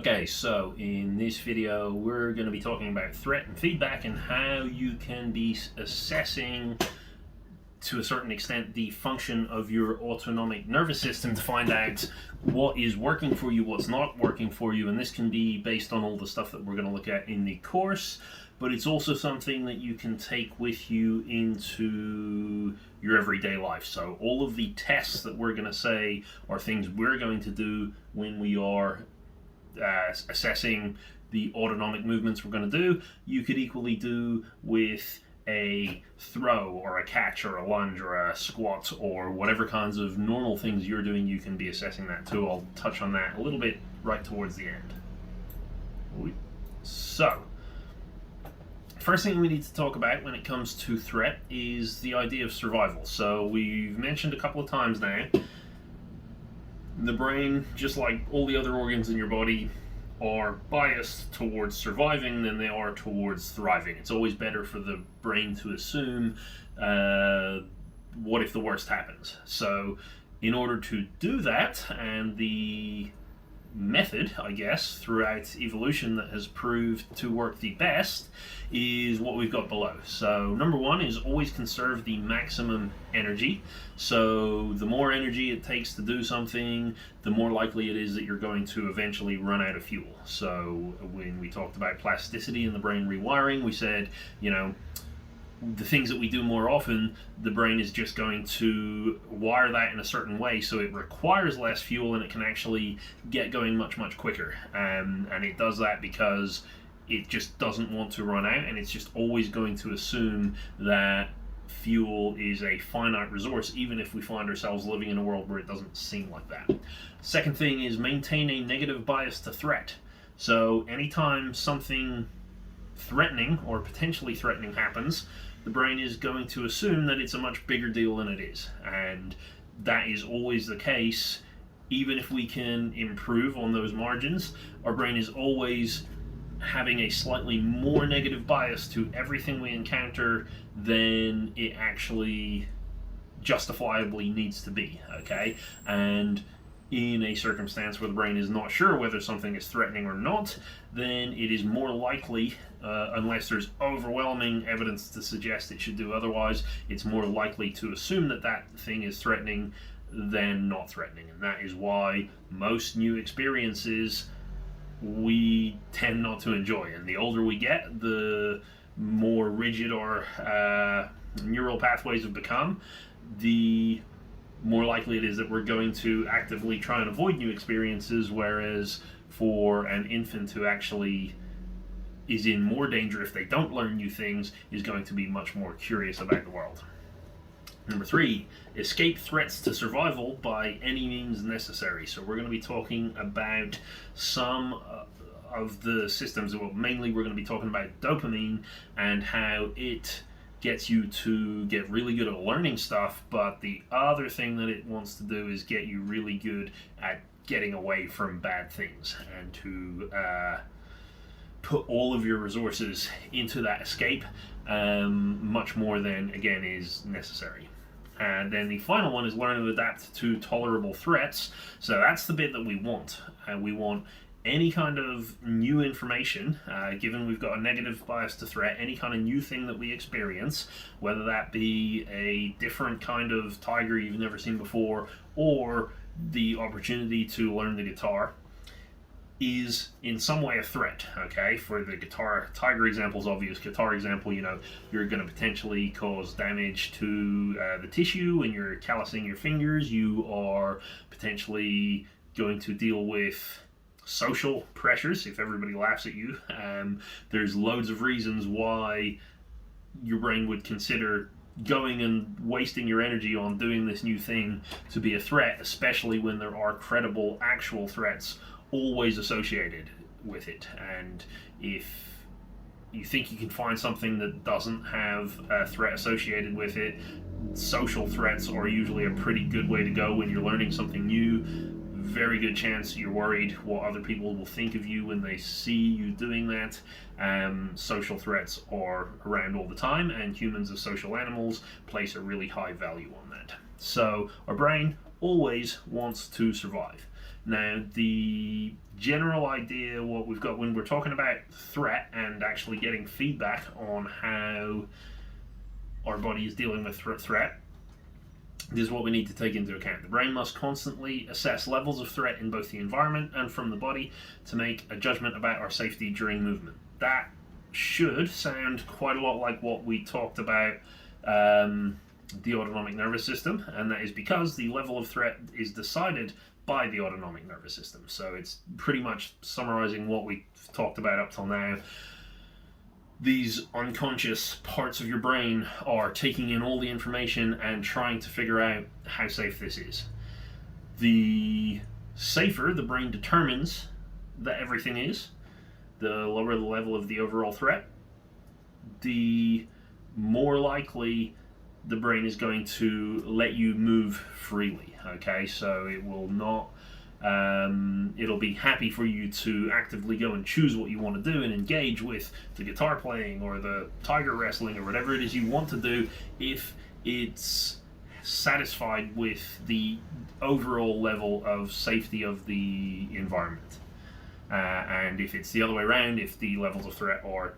Okay, so in this video we're going to be talking about threat and feedback and how you can be assessing to a certain extent the function of your autonomic nervous system to find out what is working for you, what's not working for you, and this can be based on all the stuff that we're going to look at in the course, but it's also something that you can take with you into your everyday life. So all of the tests that we're going to say are things we're going to do when we are assessing the autonomic movements we're going to do. You could equally do with a throw or a catch or a lunge or a squat or whatever kinds of normal things you're doing. You can be assessing that too. I'll touch on that a little bit right towards the end. So first thing we need to talk about when it comes to threat is the idea of survival. So we've mentioned a couple of times now, the brain, just like all the other organs in your body, are biased towards surviving than they are towards thriving. It's always better for the brain to assume what if the worst happens. So in order to do that, and the method, I guess, throughout evolution that has proved to work the best is what we've got below. So number one is always conserve the maximum energy. So the more energy it takes to do something, the more likely it is that you're going to eventually run out of fuel. So when we talked about plasticity and the brain rewiring, we said, the things that we do more often, the brain is just going to wire that in a certain way so it requires less fuel and it can actually get going much quicker. And it does that because it just doesn't want to run out, and it's just always going to assume that fuel is a finite resource, even if we find ourselves living in a world where it doesn't seem like that. Second thing is maintain a negative bias to threat. So anytime something threatening or potentially threatening happens, the brain is going to assume that it's a much bigger deal than it is, and that is always the case. Even if we can improve on those margins, our brain is always having a slightly more negative bias to everything we encounter than it actually justifiably needs to be, okay? And in a circumstance where the brain is not sure whether something is threatening or not, then it is more likely, unless there's overwhelming evidence to suggest it should do otherwise, it's more likely to assume that that thing is threatening than not threatening. And that is why most new experiences we tend not to enjoy. And the older we get, the more rigid our neural pathways have become, the more likely it is that we're going to actively try and avoid new experiences, whereas for an infant who actually is in more danger if they don't learn new things is going to be much more curious about the world. Number three, escape threats to survival by any means necessary. So we're going to be talking about some of the systems. Well, mainly we're going to be talking about dopamine and how it gets you to get really good at learning stuff, but the other thing that it wants to do is get you really good at getting away from bad things and to put all of your resources into that escape, much more than, again, is necessary. And then the final one is learn to adapt to tolerable threats. So that's the bit that we want. We want any kind of new information, given we've got a negative bias to threat, any kind of new thing that we experience, whether that be a different kind of tiger you've never seen before, or the opportunity to learn the guitar, is in some way a threat, okay? For the guitar, tiger example is obvious. Guitar example, you're going to potentially cause damage to the tissue and you're callousing your fingers. You are potentially going to deal with social pressures if everybody laughs at you. There's loads of reasons why your brain would consider going and wasting your energy on doing this new thing to be a threat, especially when there are credible actual threats always associated with it. And if you think you can find something that doesn't have a threat associated with it, social threats are usually a pretty good way to go when you're learning something new. Very good chance you're worried what other people will think of you when they see you doing that. Social threats are around all the time, and humans as social animals place a really high value on that. So our brain always wants to survive. Now, the general idea, what we've got when we're talking about threat and actually getting feedback on how our body is dealing with threat, this is what we need to take into account. The brain must constantly assess levels of threat in both the environment and from the body to make a judgment about our safety during movement. That should sound quite a lot like what we talked about the autonomic nervous system, and that is because the level of threat is decided by the autonomic nervous system. So it's pretty much summarizing what we talked about up till now. These unconscious parts of your brain are taking in all the information and trying to figure out how safe this is. The safer the brain determines that everything is, the lower the level of the overall threat, the more likely the brain is going to let you move freely. Okay, so it will not it'll be happy for you to actively go and choose what you want to do and engage with the guitar playing or the tiger wrestling or whatever it is you want to do if it's satisfied with the overall level of safety of the environment. And if it's the other way around, if the levels of threat are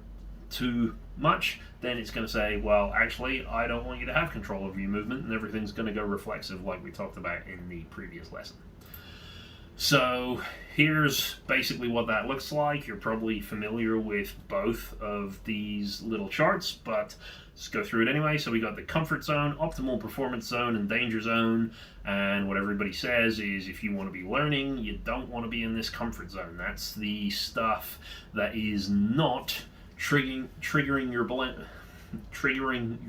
too much, then it's going to say, well, actually, I don't want you to have control over your movement, and everything's going to go reflexive like we talked about in the previous lesson. So here's basically what that looks like. You're probably familiar with both of these little charts, but let's go through it anyway. So we got the comfort zone, optimal performance zone, and danger zone. And what everybody says is if you want to be learning, you don't want to be in this comfort zone. That's the stuff that is not triggering your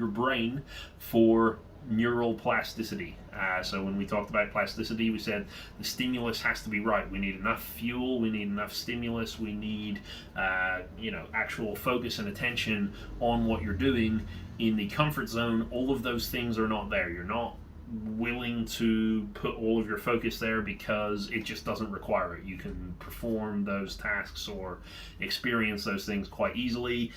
brain for neural plasticity. So when we talked about plasticity, we said the stimulus has to be right. We need enough fuel, we need enough stimulus, we need actual focus and attention on what you're doing. In the comfort zone, all of those things are not there. You're not willing to put all of your focus there because it just doesn't require it. You can perform those tasks or experience those things quite easily.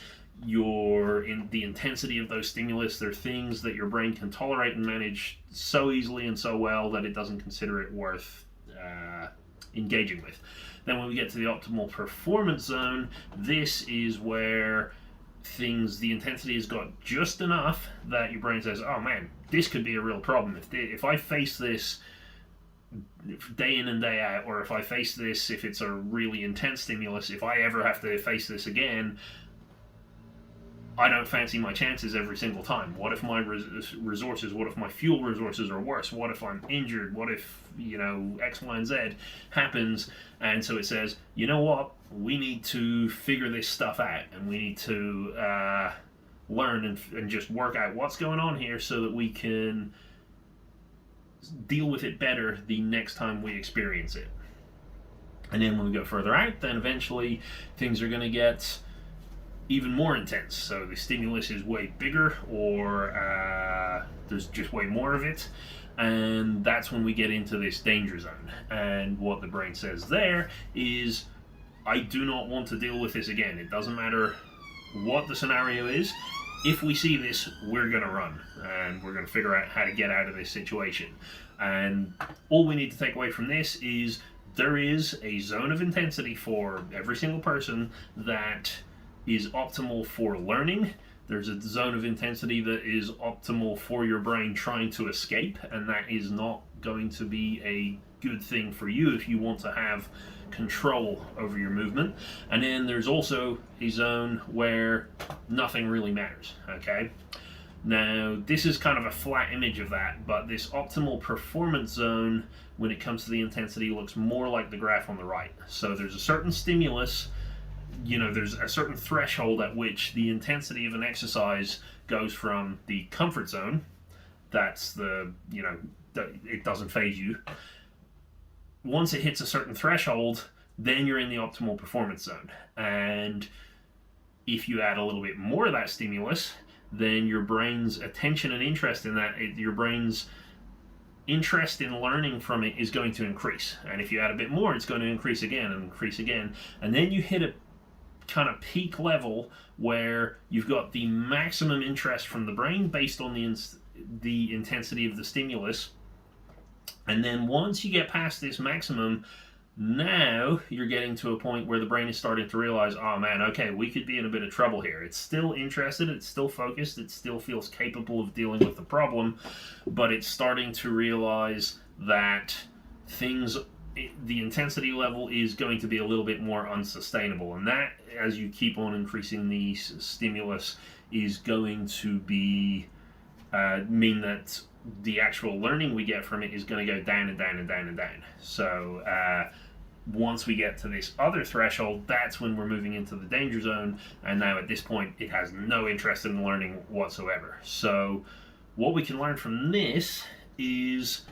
You're in the intensity of those stimulus, they're things that your brain can tolerate and manage so easily and so well that it doesn't consider it worth engaging with. Then when we get to the optimal performance zone, this is where the intensity has got just enough that your brain says, oh man, this could be a real problem. If I face this day in and day out, or if I face this, if it's a really intense stimulus, if I ever have to face this again, I don't fancy my chances every single time. What if my resources, what if my fuel resources are worse? What if I'm injured? What if, X, Y, and Z happens? And so it says, you know what? We need to figure this stuff out, and we need to learn and just work out what's going on here so that we can deal with it better the next time we experience it. And then when we go further out, then eventually things are going to get even more intense. So the stimulus is way bigger, or there's just way more of it, and that's when we get into this danger zone. And what the brain says there is, I do not want to deal with this again. It doesn't matter what the scenario is. If we see this, we're going to run, and we're going to figure out how to get out of this situation. And all we need to take away from this is there is a zone of intensity for every single person that is optimal for learning. There's a zone of intensity that is optimal for your brain trying to escape, and that is not going to be a good thing for you if you want to have control over your movement. And then there's also a zone where nothing really matters. Okay, now this is kind of a flat image of that, but this optimal performance zone, when it comes to the intensity, looks more like the graph on the right. So there's a certain stimulus, there's a certain threshold at which the intensity of an exercise goes from the comfort zone, that's it doesn't faze you. Once it hits a certain threshold, then you're in the optimal performance zone. And if you add a little bit more of that stimulus, then your brain's attention and interest in that, your brain's interest in learning from it is going to increase. And if you add a bit more, it's going to increase again and increase again. And then you hit a kind of peak level where you've got the maximum interest from the brain based on the intensity of the stimulus. And then once you get past this maximum, Now you're getting to a point where the brain is starting to realize, oh man, okay, we could be in a bit of trouble here. It's still interested, it's still focused, it still feels capable of dealing with the problem, but it's starting to realize that the intensity level is going to be a little bit more unsustainable. And that, as you keep on increasing the stimulus, is going to be mean that the actual learning we get from it is going to go down and down and down and down. So once we get to this other threshold, that's when we're moving into the danger zone, and now at this point it has no interest in learning whatsoever. So what we can learn from this is,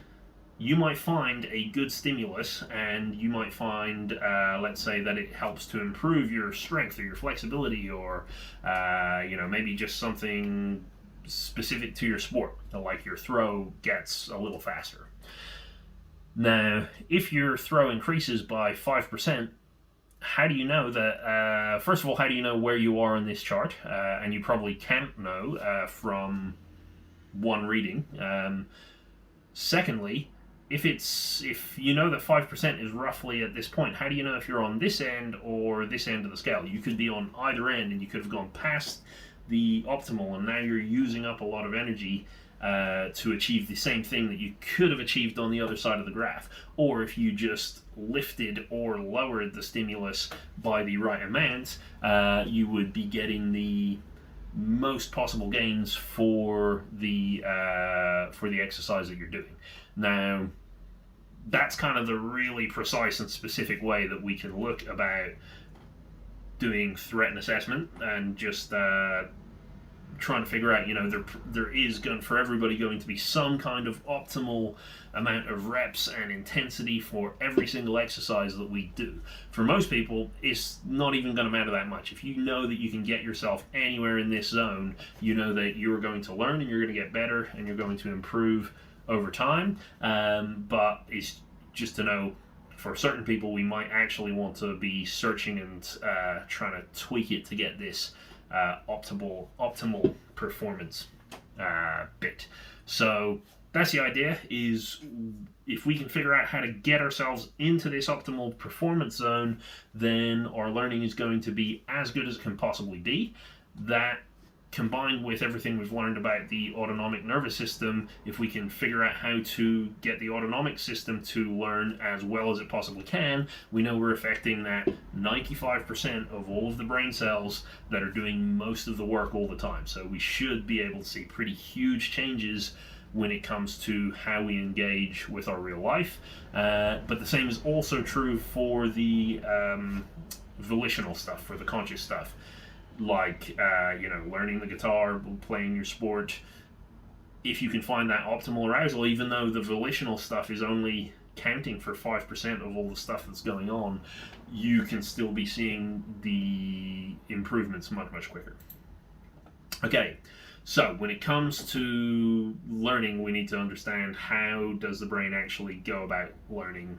you might find a good stimulus, and you might find, let's say, that it helps to improve your strength or your flexibility, or maybe just something specific to your sport, like your throw gets a little faster. Now, if your throw increases by 5%, how do you know that? First of all, how do you know where you are on this chart? And you probably can't know from one reading. Secondly, if you know that 5% is roughly at this point, how do you know if you're on this end or this end of the scale? You could be on either end, and you could have gone past the optimal, and now you're using up a lot of energy to achieve the same thing that you could have achieved on the other side of the graph. Or if you just lifted or lowered the stimulus by the right amount, you would be getting the most possible gains for the exercise that you're doing. Now, that's kind of the really precise and specific way that we can look about doing threat and assessment, and just trying to figure out, there is going, for everybody, going to be some kind of optimal amount of reps and intensity for every single exercise that we do. For most people, it's not even going to matter that much. If you know that you can get yourself anywhere in this zone, you know that you're going to learn, and you're going to get better, and you're going to improve over time. But it's just to know, for certain people, we might actually want to be searching and trying to tweak it to get this optimal performance bit. So that's the idea, is if we can figure out how to get ourselves into this optimal performance zone, then our learning is going to be as good as it can possibly be. That, combined with everything we've learned about the autonomic nervous system, if we can figure out how to get the autonomic system to learn as well as it possibly can, we know we're affecting that 95% of all of the brain cells that are doing most of the work all the time. So we should be able to see pretty huge changes when it comes to how we engage with our real life. But the same is also true for the volitional stuff, for the conscious stuff. Like, learning the guitar, playing your sport. If you can find that optimal arousal, even though the volitional stuff is only counting for 5% of all the stuff that's going on, you can still be seeing the improvements much, much quicker. Okay, so when it comes to learning, we need to understand, how does the brain actually go about learning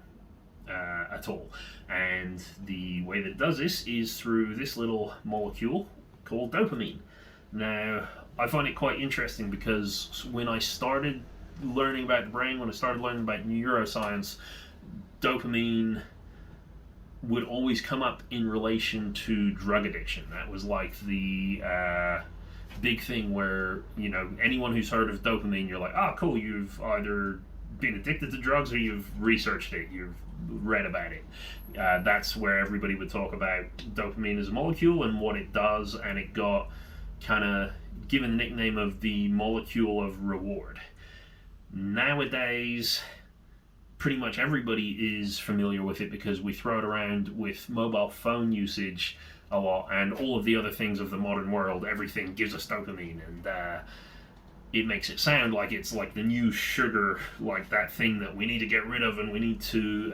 at all. And the way that it does this is through this little molecule called dopamine. Now, I find it quite interesting, because when I started learning about the brain, when I started learning about neuroscience, dopamine would always come up in relation to drug addiction. That was like the big thing where, anyone who's heard of dopamine, you're like, oh cool, you've either been addicted to drugs or you've researched it, you've read about it. That's where everybody would talk about dopamine as a molecule and what it does, and it got kind of given the nickname of the molecule of reward. Nowadays, pretty much everybody is familiar with it, because we throw it around with mobile phone usage a lot, and all of the other things of the modern world. Everything gives us dopamine, and it makes it sound like it's like the new sugar, like that thing that we need to get rid of and we need to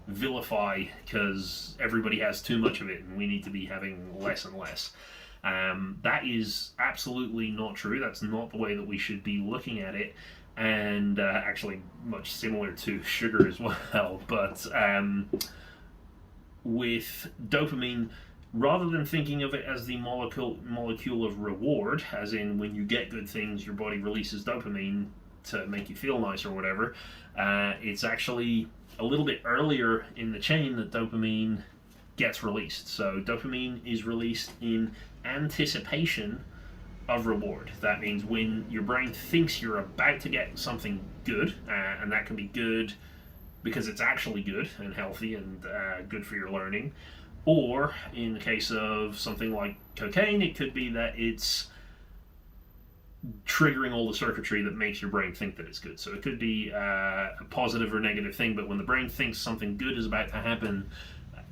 vilify, because everybody has too much of it and we need to be having less and less. That is absolutely not true. That's not the way that we should be looking at it, and actually much similar to sugar as well. But with dopamine, rather than thinking of it as the molecule of reward, as in when you get good things, your body releases dopamine to make you feel nice or whatever, it's actually a little bit earlier in the chain that dopamine gets released. So dopamine is released in anticipation of reward. That means when your brain thinks you're about to get something good, and that can be good because it's actually good and healthy and good for your learning, or in the case of something like cocaine, it could be that it's triggering all the circuitry that makes your brain think that it's good. So it could be a positive or negative thing, but when the brain thinks something good is about to happen,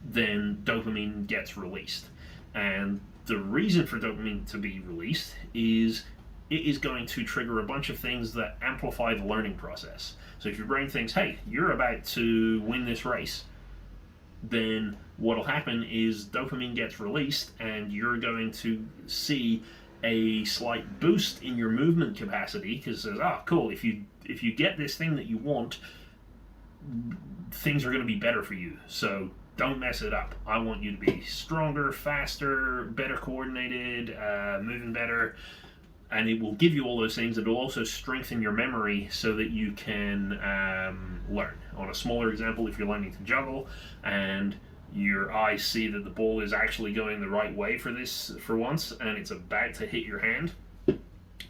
then dopamine gets released. And the reason for dopamine to be released is it is going to trigger a bunch of things that amplify the learning process. So if your brain thinks, hey, you're about to win this race, then what'll happen is dopamine gets released and you're going to see a slight boost in your movement capacity, because it says, cool, if you get this thing that you want, things are going to be better for you. So don't mess it up. I want you to be stronger, faster, better coordinated, moving better. And it will give you all those things. It will also strengthen your memory so that you can learn. On a smaller example, if you're learning to juggle and your eyes see that the ball is actually going the right way for once and it's about to hit your hand,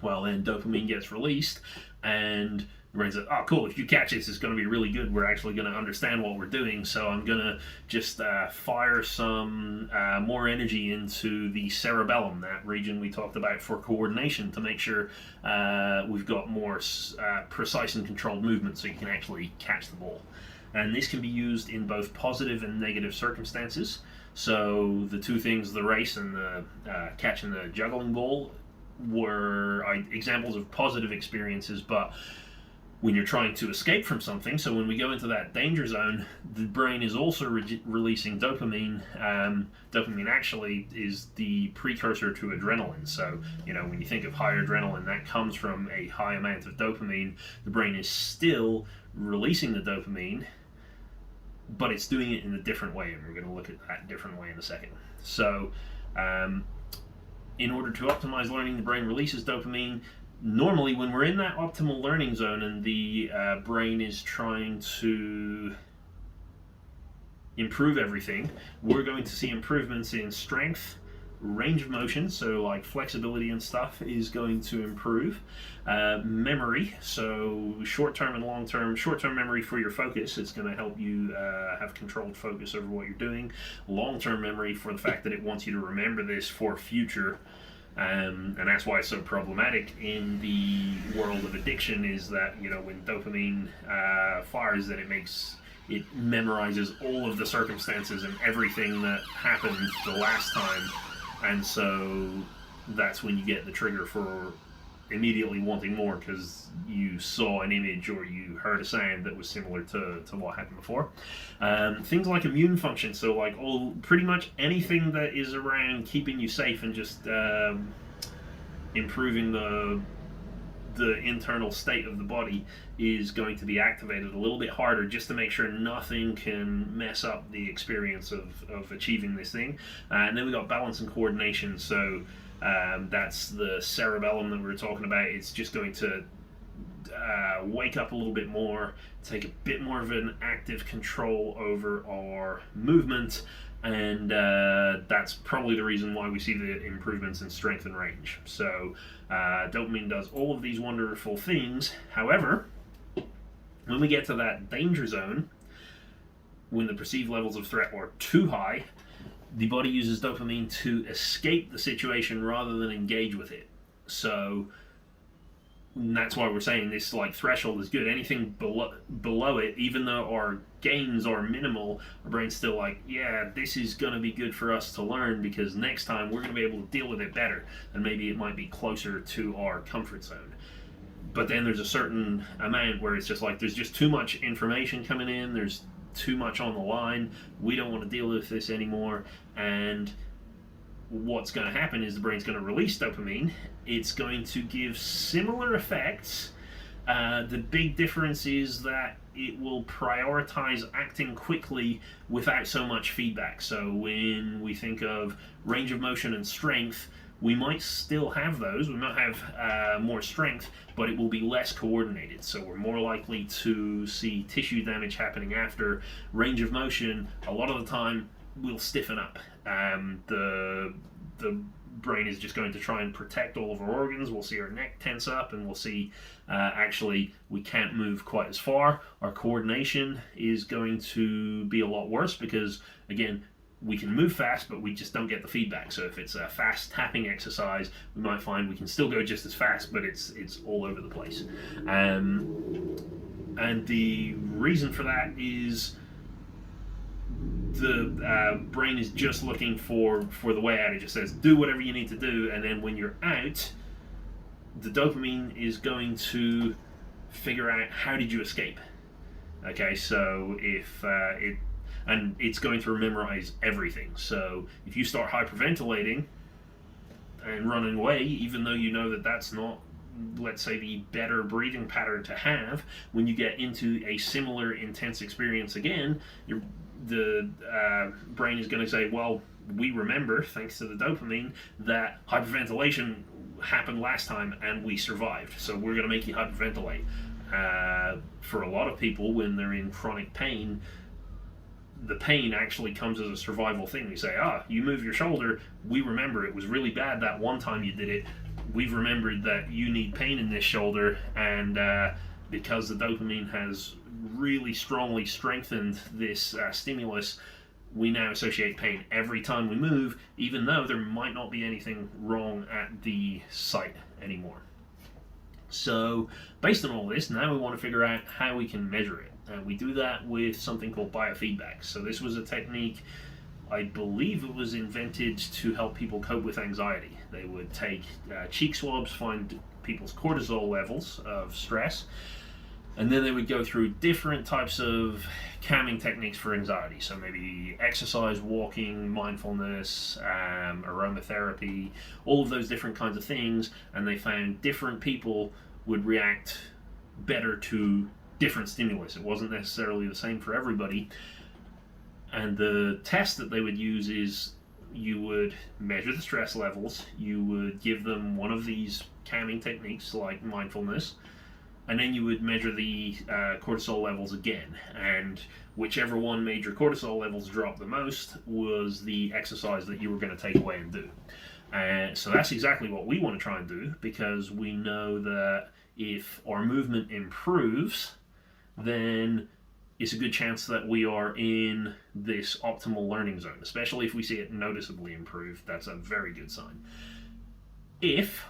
well, then dopamine gets released and the brain says, cool, if you catch this, it's going to be really good. We're actually going to understand what we're doing, so I'm going to just fire some more energy into the cerebellum, that region we talked about for coordination, to make sure we've got more precise and controlled movement so you can actually catch the ball. And this can be used in both positive and negative circumstances. So the two things, the race and the catching the juggling ball, were examples of positive experiences, but when you're trying to escape from something, so when we go into that danger zone, the brain is also releasing dopamine. Dopamine actually is the precursor to adrenaline. So, when you think of high adrenaline, that comes from a high amount of dopamine. The brain is still releasing the dopamine, but it's doing it in a different way, and we're going to look at that different way in a second. So, in order to optimize learning, the brain releases dopamine. Normally, when we're in that optimal learning zone and the brain is trying to improve everything, we're going to see improvements in strength, range of motion, so like flexibility and stuff is going to improve. Memory, so short-term and long-term. Short-term memory for your focus, it's going to help you have controlled focus over what you're doing. Long-term memory for the fact that it wants you to remember this for future. And that's why it's so problematic in the world of addiction, is that, when dopamine fires, that it memorizes all of the circumstances and everything that happened the last time. And so that's when you get the trigger for immediately wanting more, because you saw an image or you heard a sound that was similar to what happened before. Things like immune function, so like pretty much anything that is around keeping you safe and just improving the internal state of the body is going to be activated a little bit harder, just to make sure nothing can mess up the experience of achieving this thing. And then we got balance and coordination, so that's the cerebellum that we were talking about. It's just going to wake up a little bit more, take a bit more of an active control over our movement, and that's probably the reason why we see the improvements in strength and range. So dopamine does all of these wonderful things. However, when we get to that danger zone, when the perceived levels of threat are too high, the body uses dopamine to escape the situation rather than engage with it. So that's why we're saying this threshold is good. Anything below it, even though our gains are minimal, our brain's still like, yeah, this is going to be good for us to learn, because next time we're going to be able to deal with it better, and maybe it might be closer to our comfort zone. But then there's a certain amount where it's just like there's just too much information coming in, there's too much on the line, we don't want to deal with this anymore, and what's going to happen is the brain's going to release dopamine. It's going to give similar effects. The big difference is that it will prioritize acting quickly without so much feedback. So when we think of range of motion and strength, we might still have those. We might have more strength, but it will be less coordinated. So we're more likely to see tissue damage happening after. Range of motion, a lot of the time, will stiffen up. The brain is just going to try and protect all of our organs. We'll see our neck tense up, and we'll see actually we can't move quite as far. Our coordination is going to be a lot worse because, again, we can move fast, but we just don't get the feedback. So if it's a fast tapping exercise, we might find we can still go just as fast, but it's all over the place. And the reason for that is the brain is just looking for the way out. It just says, do whatever you need to do, and then when you're out, the dopamine is going to figure out, how did you escape? Okay, so if it's going to memorize everything. So if you start hyperventilating and running away, even though you know that that's not, let's say, the better breathing pattern to have, when you get into a similar intense experience again, the brain is going to say, well, we remember, thanks to the dopamine, that hyperventilation happened last time and we survived, so we're going to make you hyperventilate. For a lot of people, when they're in chronic pain, the pain actually comes as a survival thing. You say, you move your shoulder, we remember it was really bad that one time you did it, we've remembered that you need pain in this shoulder, and because the dopamine has really strongly strengthened this stimulus, we now associate pain every time we move, even though there might not be anything wrong at the site anymore. So based on all this, now we want to figure out how we can measure it. And we do that with something called biofeedback. So this was a technique, I believe it was invented to help people cope with anxiety. They would take cheek swabs, find people's cortisol levels of stress, and then they would go through different types of calming techniques for anxiety. So maybe exercise, walking, mindfulness, aromatherapy, all of those different kinds of things. And they found different people would react better to different stimulus. It wasn't necessarily the same for everybody. And the test that they would use is, you would measure the stress levels, you would give them one of these calming techniques like mindfulness, and then you would measure the cortisol levels again, and whichever one made your cortisol levels drop the most was the exercise that you were going to take away and do. So that's exactly what we want to try and do, because we know that if our movement improves, then it's a good chance that we are in this optimal learning zone, especially if we see it noticeably improve. That's a very good sign. If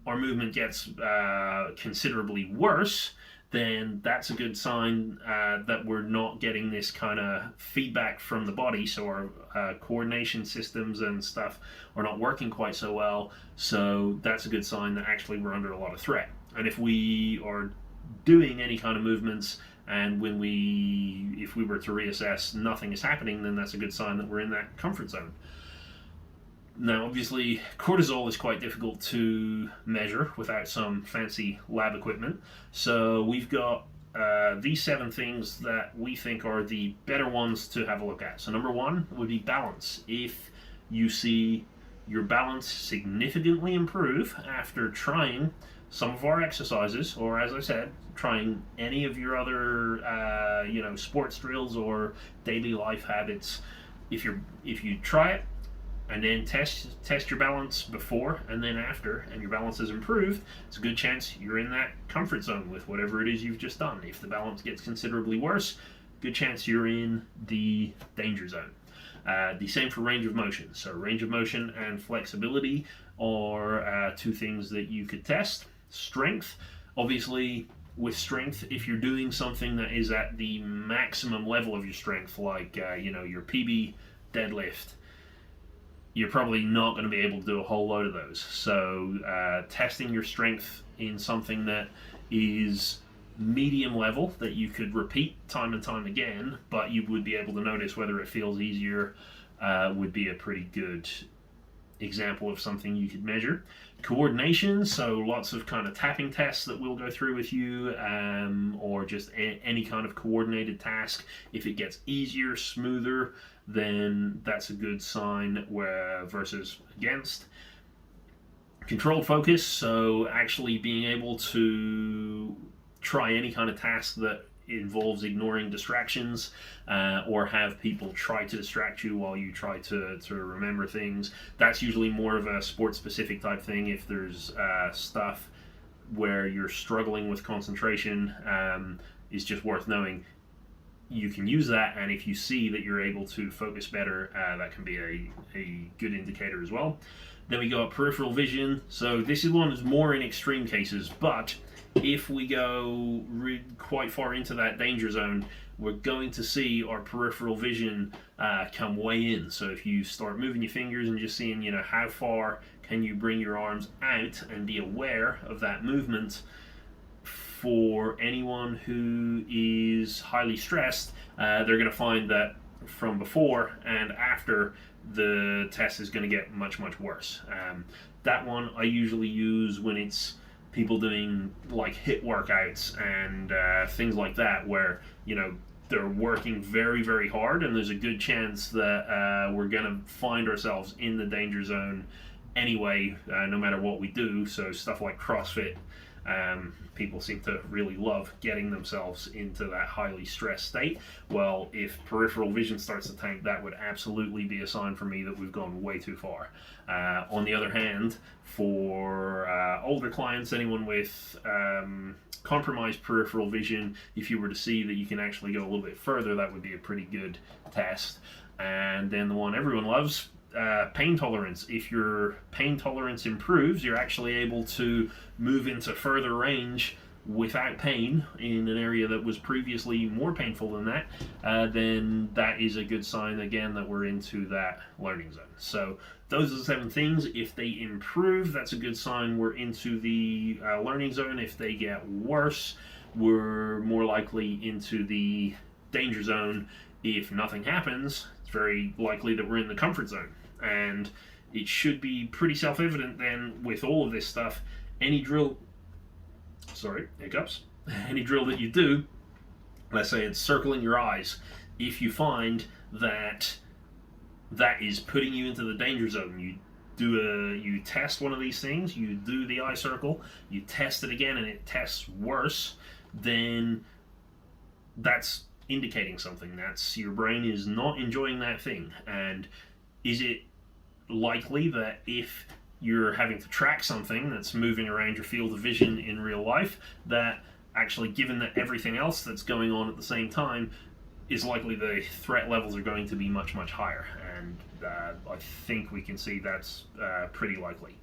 our movement gets considerably worse, then that's a good sign that we're not getting this kind of feedback from the body, so our coordination systems and stuff are not working quite so well. So that's a good sign that actually we're under a lot of threat. And if we are doing any kind of movements, and if we were to reassess, nothing is happening, then that's a good sign that we're in that comfort zone. Now, obviously, cortisol is quite difficult to measure without some fancy lab equipment. So we've got these 7 things that we think are the better ones to have a look at. So number 1 would be balance. If you see your balance significantly improve after trying some of our exercises, or as I said, trying any of your other sports drills or daily life habits, if you try it and then test your balance before and then after, and your balance has improved, it's a good chance you're in that comfort zone with whatever it is you've just done. If the balance gets considerably worse, good chance you're in the danger zone. The same for range of motion. So range of motion and flexibility are 2 things that you could test. Strength, obviously, with strength, if you're doing something that is at the maximum level of your strength, like your PB deadlift, you're probably not going to be able to do a whole load of those. So testing your strength in something that is medium level, that you could repeat time and time again, but you would be able to notice whether it feels easier, would be a pretty good example of something you could measure. Coordination, so lots of kind of tapping tests that we'll go through with you, or just any kind of coordinated task. If it gets easier, smoother, then that's a good sign. Where versus against. Controlled focus, so actually being able to try any kind of task that involves ignoring distractions, or have people try to distract you while you try to remember things. That's usually more of a sport specific type thing. If there's stuff where you're struggling with concentration, is just worth knowing. You can use that, and if you see that you're able to focus better, that can be a good indicator as well. Then we go up peripheral vision. So this is one that's more in extreme cases, but if we go quite far into that danger zone, we're going to see our peripheral vision come way in. So if you start moving your fingers and just seeing, how far can you bring your arms out and be aware of that movement. For anyone who is highly stressed, they're going to find that from before and after, the test is going to get much worse. That one I usually use when it's people doing like HIIT workouts and things like that, where they're working very hard, and there's a good chance that we're going to find ourselves in the danger zone anyway, no matter what we do. So stuff like CrossFit, people seem to really love getting themselves into that highly stressed state. Well, if peripheral vision starts to tank, that would absolutely be a sign for me that we've gone way too far. On the other hand, for older clients, anyone with compromised peripheral vision, if you were to see that you can actually go a little bit further, that would be a pretty good test. And then the one everyone loves, pain tolerance. If your pain tolerance improves, you're actually able to move into further range without pain in an area that was previously more painful than that, then that is a good sign again that we're into that learning zone. So those are the 7 things. If they improve, that's a good sign we're into the learning zone. If they get worse, we're more likely into the danger zone. If nothing happens, it's very likely that we're in the comfort zone. And it should be pretty self-evident then with all of this stuff. Any drill that you do, let's say it's circling your eyes, if you find that that is putting you into the danger zone, you test one of these things, you do the eye circle, you test it again and it tests worse, then that's indicating something. That's your brain is not enjoying that thing. And is it likely that if you're having to track something that's moving around your field of vision in real life, that actually, given that everything else that's going on at the same time, is likely the threat levels are going to be much higher? And I think we can see that's pretty likely.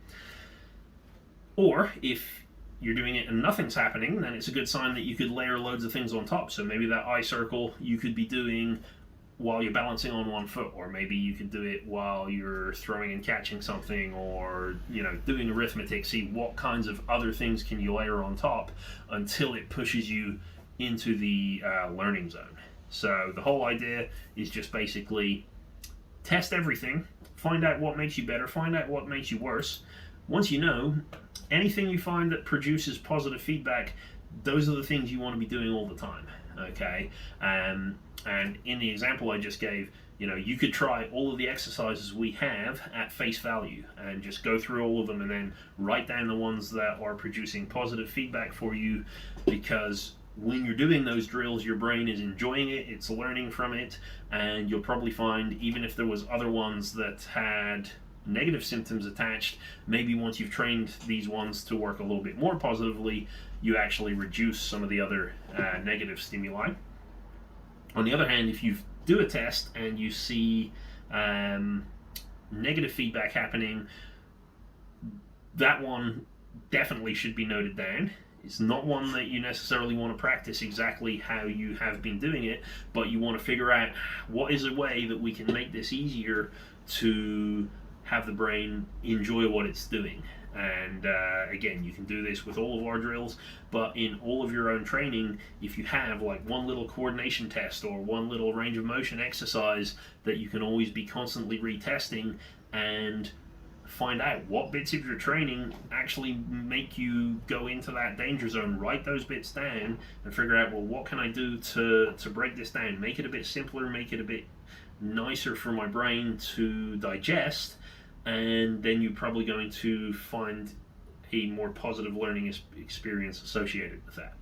Or if you're doing it and nothing's happening, then it's a good sign that you could layer loads of things on top. So maybe that eye circle you could be doing while you're balancing on one foot, or maybe you could do it while you're throwing and catching something, or doing arithmetic. See what kinds of other things can you layer on top until it pushes you into the learning zone. So the whole idea is just basically test everything, find out what makes you better, find out what makes you worse. Once you know, anything you find that produces positive feedback, those are the things you want to be doing all the time. Okay, and in the example I just gave, you could try all of the exercises we have at face value and just go through all of them and then write down the ones that are producing positive feedback for you, because when you're doing those drills, your brain is enjoying it, it's learning from it, and you'll probably find, even if there was other ones that had negative symptoms attached, maybe once you've trained these ones to work a little bit more positively, you actually reduce some of the other negative stimuli. On the other hand, if you do a test and you see negative feedback happening, that one definitely should be noted down. It's not one that you necessarily want to practice exactly how you have been doing it, but you want to figure out what is a way that we can make this easier to have the brain enjoy what it's doing. And again, you can do this with all of our drills, but in all of your own training, if you have like one little coordination test or one little range of motion exercise that you can always be constantly retesting and find out what bits of your training actually make you go into that danger zone, write those bits down and figure out, well, what can I do to break this down, make it a bit simpler, make it a bit nicer for my brain to digest, and then you're probably going to find a more positive learning experience associated with that.